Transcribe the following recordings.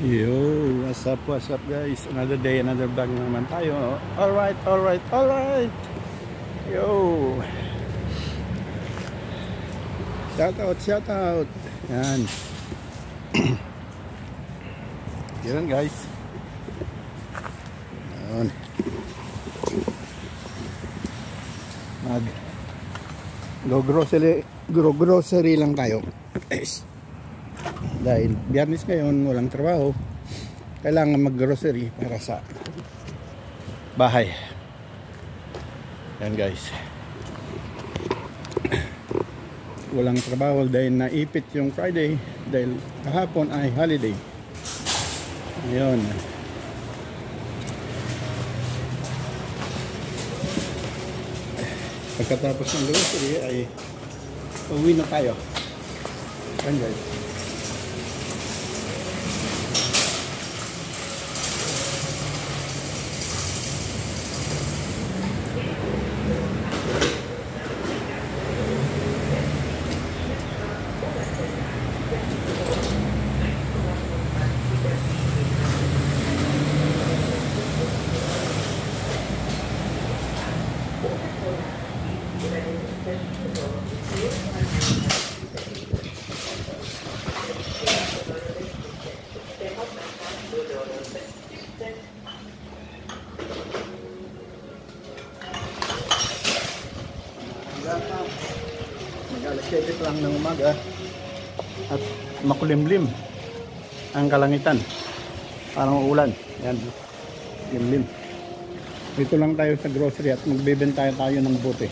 Yo, what's up guys? Another day, another vlog na naman tayo. Alright. Yo. Shout out. Yan. Yan guys. Yan. Grocery lang tayo. Dahil Biyernes ngayon, walang trabaho, kailangan mag-grocery para sa bahay. Yan guys, walang trabaho dahil naipit yung Friday dahil kahapon ay holiday. Ngayon pagkatapos ng grocery ay uwi na tayo. Yan guys. Mag-alas 7 lang ng umaga at makulimlim ang kalangitan, parang ulan. Yan, limlim. Dito lang tayo sa grocery at magbebenta tayo ng bote.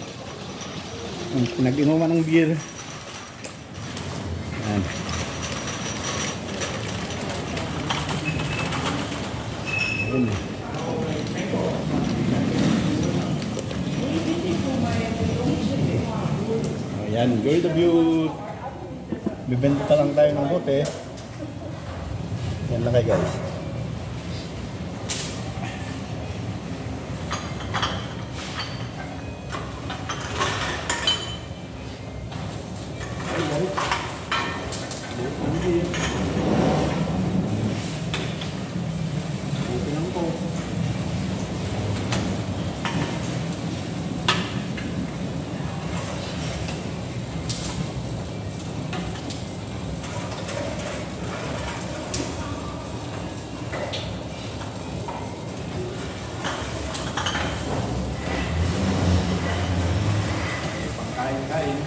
Nag-inuman ng beer. Yan. Yan. Ayan, enjoy the view. Bibenta lang tayo ng bote. Yan lang kayo guys. Kain.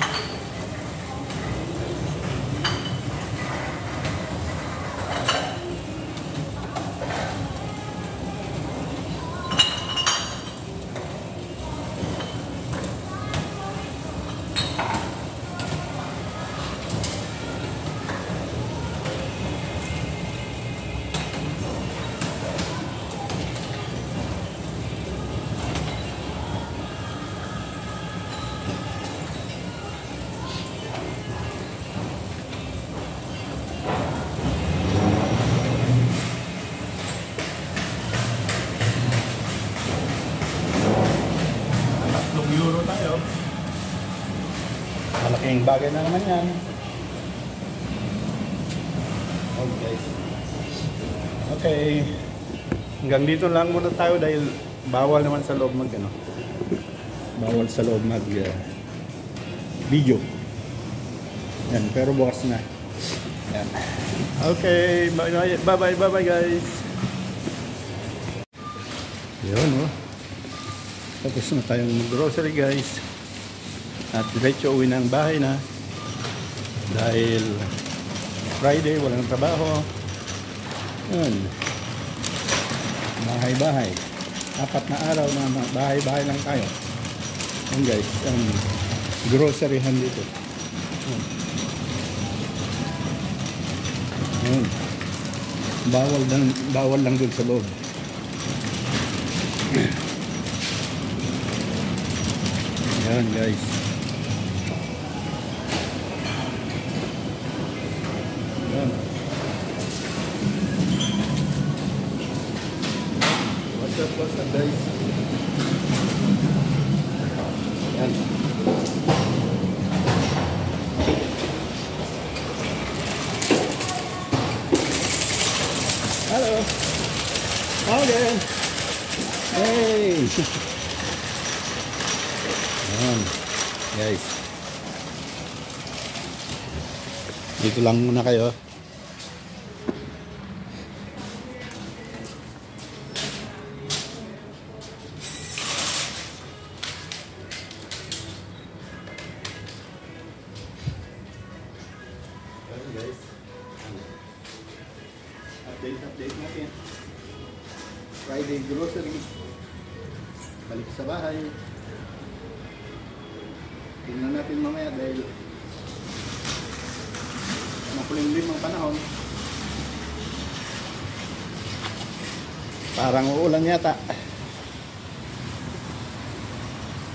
Euro tayo. Malaking bagay na naman yan. Okay. Hanggang dito lang muna tayo dahil bawal naman sa loob mag video. Yan, pero bukas na. Yan. Okay, bye guys. Yun, oh. Tapos na tayong mag-grocery guys. At diretso uwi ng bahay na. Dahil Friday, walang trabaho. Yun. Bahay-bahay. 4 na araw na bahay-bahay lang tayo. Yun guys, groceryhan dito. Yun. Bawal lang dun sa loob. Yan guys. Yan. What's up guys? Yan. Hello. Morgan. Hey. Ayan. Guys. Dito lang muna kayo. Guys, update natin. Friday grocery. Balik sa bahay. Tingnan natin mamaya dahil makulimlim ang panahon. Parang uulan yata.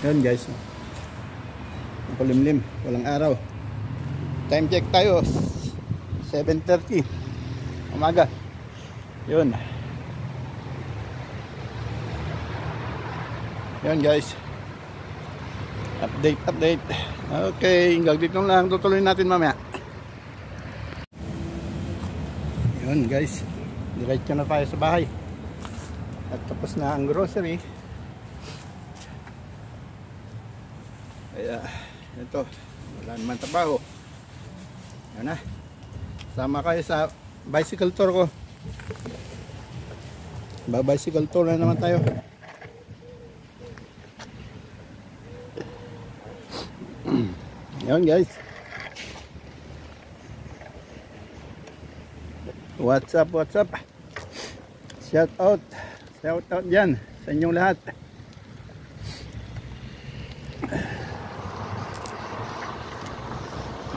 Yun guys, makulimlim, walang araw. Time check tayo, 7:30 umaga. Yun guys, update. Okay, hanggang dito lang, tutuloy natin mamaya. Yun guys, diretso na tayo sa bahay at tapos na ang grocery. Kaya ito, wala naman trabaho. Yan na, sama kayo sa bicycle tour ko. Bicycle tour na naman tayo. Yan guys, what's up, shout out dyan sa inyong lahat.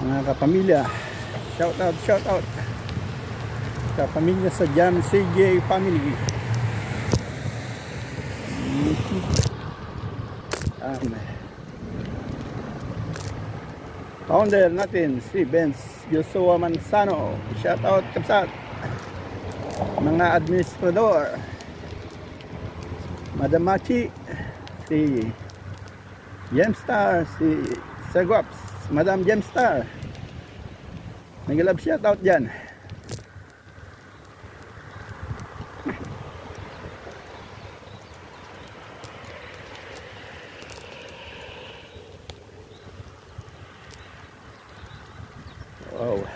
Mga kapamilya, shout out sa pamilya sa Jam CJ family. Founder natin si Benz Joshua Manzano, shout out kapsat. Mga administrador, Madam Machi, si Gemstar, si Serguaps, Madam Gemstar, nag-love shout out dyan. Wow,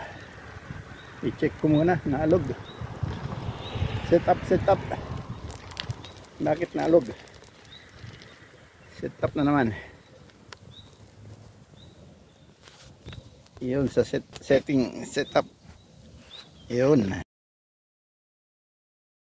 i-check ko muna, naalog. Set up. Bakit naalog? Set up na naman. Yun sa set up. Yun.